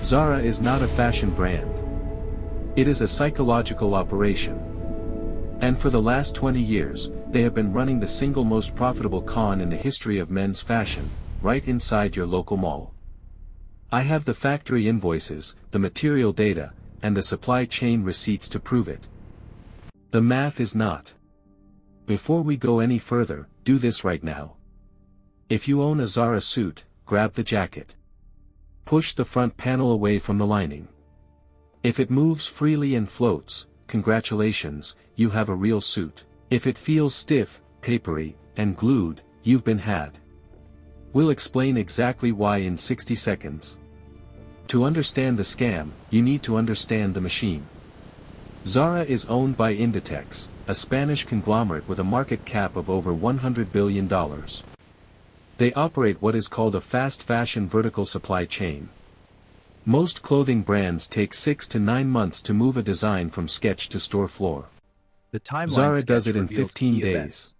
Zara is not a fashion brand. It is a psychological operation. And for the last 20 years, they have been running the single most profitable con in the history of men's fashion, right inside your local mall. I have the factory invoices, the material data, and the supply chain receipts to prove it. The math is not. Before we go any further, do this right now. If you own a Zara suit, grab the jacket. Push the front panel away from the lining. If it moves freely and floats, congratulations, you have a real suit. If it feels stiff, papery, and glued, you've been had. We'll explain exactly why in 60 seconds. To understand the scam, you need to understand the machine. Zara is owned by Inditex, a Spanish conglomerate with a market cap of over $100 billion. They operate what is called a fast fashion vertical supply chain. Most clothing brands take 6 to 9 months to move a design from sketch to store floor. The timeline Zara does sketch it in reveals 15 key days. events.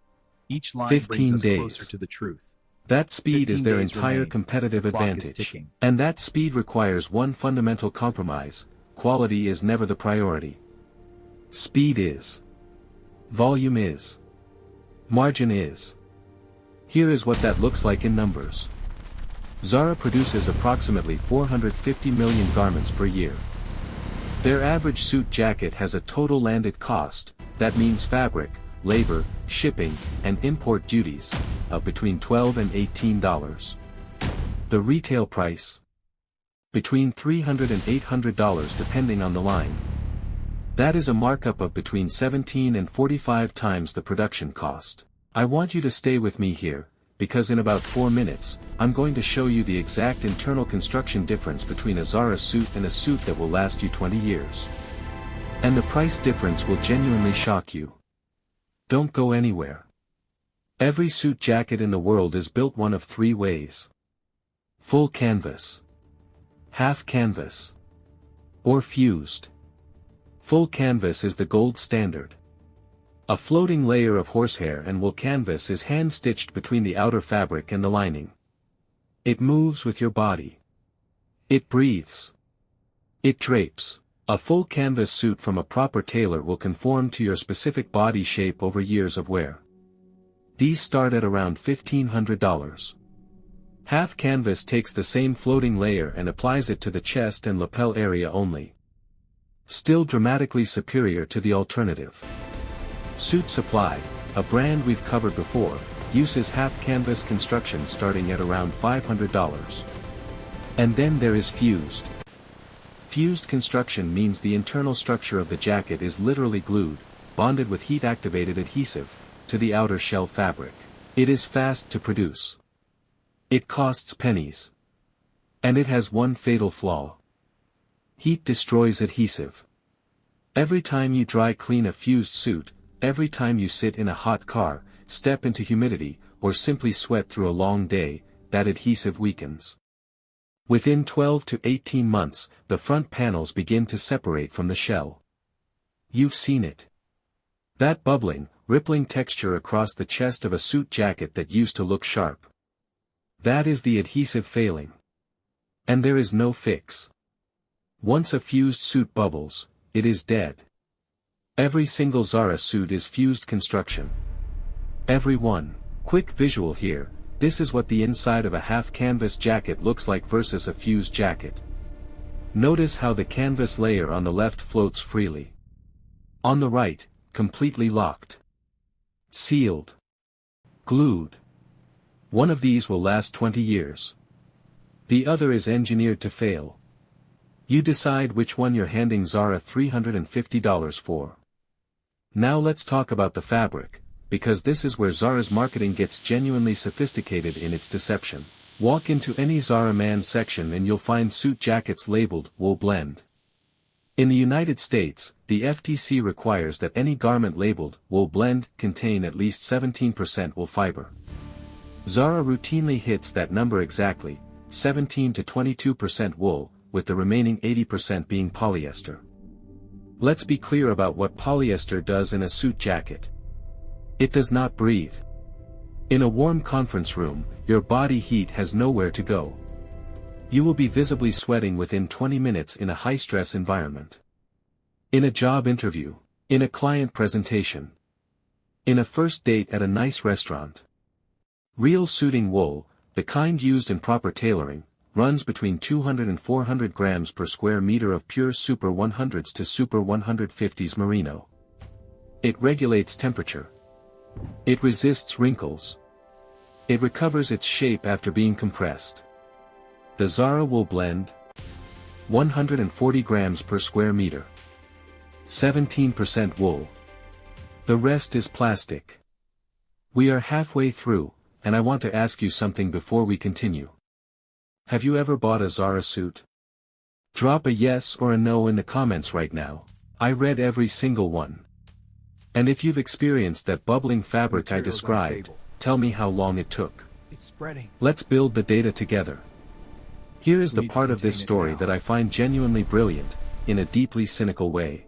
Each line 15 brings us days. closer to the truth. That speed is 15 their days entire remain. competitive The clock is advantage. ticking. And that speed requires one fundamental compromise: quality is never the priority. Speed is. Volume is. Margin is. Here is what that looks like in numbers. Zara produces approximately 450 million garments per year. Their average suit jacket has a total landed cost, that means fabric, labor, shipping, and import duties, of between $12 and $18. The retail price? Between $300 and $800 depending on the line. That is a markup of between 17 and 45 times the production cost. I want you to stay with me here, because in about 4 minutes, I'm going to show you the exact internal construction difference between a Zara suit and a suit that will last you 20 years. And the price difference will genuinely shock you. Don't go anywhere. Every suit jacket in the world is built one of 3 ways. Full canvas, half canvas, or fused. Full canvas is the gold standard. A floating layer of horsehair and wool canvas is hand-stitched between the outer fabric and the lining. It moves with your body. It breathes. It drapes. A full canvas suit from a proper tailor will conform to your specific body shape over years of wear. These start at around $1,500. Half canvas takes the same floating layer and applies it to the chest and lapel area only. Still dramatically superior to the alternative. Suit Supply, a brand we've covered before, uses half-canvas construction starting at around $500. And then there is fused. Fused construction means the internal structure of the jacket is literally glued, bonded with heat-activated adhesive, to the outer shell fabric. It is fast to produce. It costs pennies. And it has one fatal flaw. Heat destroys adhesive. Every time you dry clean a fused suit, every time you sit in a hot car, step into humidity, or simply sweat through a long day, that adhesive weakens. Within 12 to 18 months, the front panels begin to separate from the shell. You've seen it. That bubbling, rippling texture across the chest of a suit jacket that used to look sharp. That is the adhesive failing. And there is no fix. Once a fused suit bubbles, it is dead. Every single Zara suit is fused construction. Every one. Quick visual here, this is what the inside of a half-canvas jacket looks like versus a fused jacket. Notice how the canvas layer on the left floats freely. On the right, completely locked. Sealed. Glued. One of these will last 20 years. The other is engineered to fail. You decide which one you're handing Zara $350 for. Now let's talk about the fabric, because this is where Zara's marketing gets genuinely sophisticated in its deception. Walk into any Zara men's section and you'll find suit jackets labeled wool blend. In the United States, the FTC requires that any garment labeled wool blend contain at least 17% wool fiber. Zara routinely hits that number exactly, 17 to 22% wool, with the remaining 80% being polyester. Let's be clear about what polyester does in a suit jacket. It does not breathe. In a warm conference room, your body heat has nowhere to go. You will be visibly sweating within 20 minutes in a high-stress environment. In a job interview. In a client presentation. In a first date at a nice restaurant. Real suiting wool, the kind used in proper tailoring, runs between 200 and 400 grams per square meter of pure Super 100s to Super 150s merino. It regulates temperature. It resists wrinkles. It recovers its shape after being compressed. The Zara Wool Blend. 140 grams per square meter. 17% wool. The rest is plastic. We are halfway through, and I want to ask you something before we continue. Have you ever bought a Zara suit? Drop a yes or a no in the comments right now. I read every single one. And if you've experienced that bubbling fabric I described, tell me how long it took. It's spreading. Let's build the data together. Here is the part of this story that I find genuinely brilliant, in a deeply cynical way.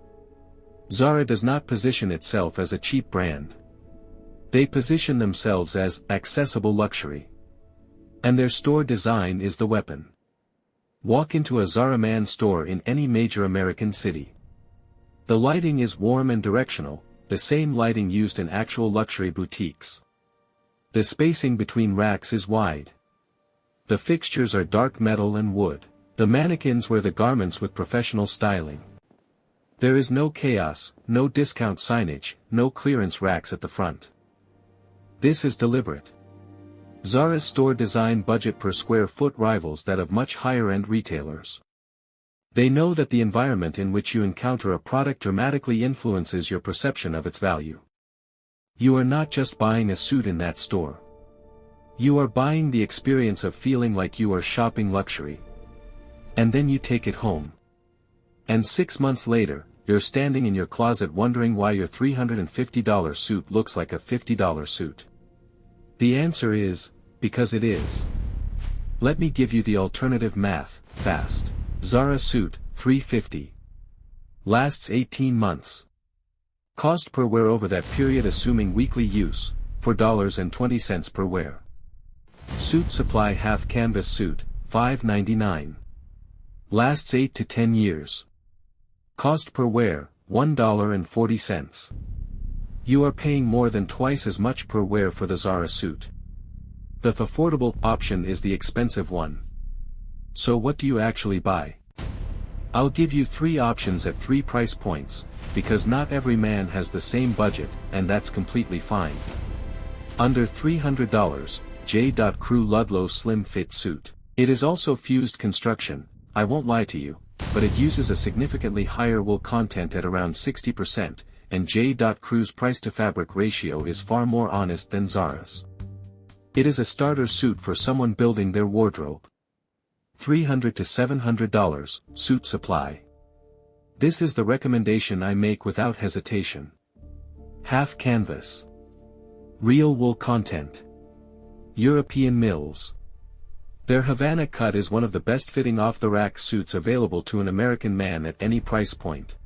Zara does not position itself as a cheap brand. They position themselves as accessible luxury. And their store design is the weapon. Walk into a Zara Man store in any major American city. The lighting is warm and directional, the same lighting used in actual luxury boutiques. The spacing between racks is wide. The fixtures are dark metal and wood. The mannequins wear the garments with professional styling. There is no chaos, no discount signage, no clearance racks at the front. This is deliberate. Zara's store design budget per square foot rivals that of much higher-end retailers. They know that the environment in which you encounter a product dramatically influences your perception of its value. You are not just buying a suit in that store. You are buying the experience of feeling like you are shopping luxury. And then you take it home. And 6 months later, you're standing in your closet wondering why your $350 suit looks like a $50 suit. The answer is, because it is. Let me give you the alternative math, fast. Zara suit, $350. Lasts 18 months. Cost per wear over that period assuming weekly use, $4.20 per wear. Suit Supply half canvas suit, $5.99. Lasts 8 to 10 years. Cost per wear, $1.40. You are paying more than twice as much per wear for the Zara suit. The affordable option is the expensive one. So what do you actually buy? I'll give you 3 options at 3 price points, because not every man has the same budget, and that's completely fine. Under $300, J.Crew Ludlow Slim Fit Suit. It is also fused construction, I won't lie to you, but it uses a significantly higher wool content at around 60%, and J.Crew's price-to-fabric ratio is far more honest than Zara's. It is a starter suit for someone building their wardrobe. $300 to $700, Suit Supply. This is the recommendation I make without hesitation. Half canvas. Real wool content. European mills. Their Havana cut is one of the best-fitting off-the-rack suits available to an American man at any price point.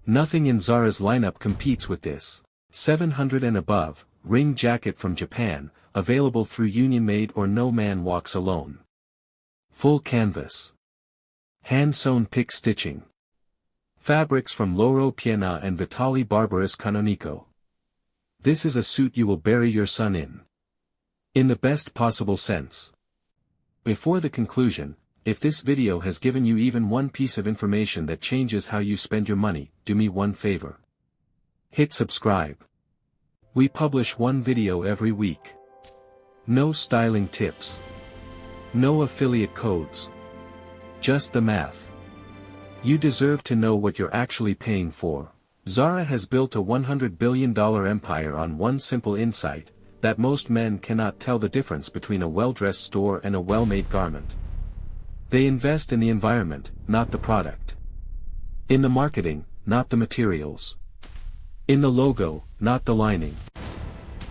Nothing in Zara's lineup competes with this. $700 and above, ring jacket from Japan, available through Union-made or No Man Walks Alone. Full canvas. Hand-sewn pick stitching. Fabrics from Loro Piana and Vitale Barbaris Canonico. This is a suit you will bury your son in. In the best possible sense. Before the conclusion, if this video has given you even one piece of information that changes how you spend your money, do me one favor. Hit subscribe. We publish one video every week. No styling tips. No affiliate codes. Just the math. You deserve to know what you're actually paying for. Zara has built a $100 billion empire on one simple insight, that most men cannot tell the difference between a well-dressed store and a well-made garment. They invest in the environment, not the product. In the marketing, not the materials. In the logo, not the lining.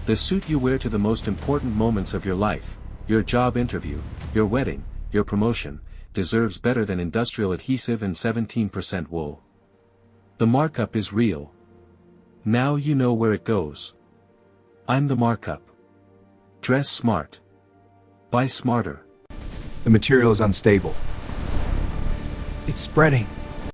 The suit you wear to the most important moments of your life, your job interview, your wedding, your promotion, deserves better than industrial adhesive and 17% wool. The markup is real. Now you know where it goes. I'm the markup. Dress smart. Buy smarter. The material is unstable. It's spreading.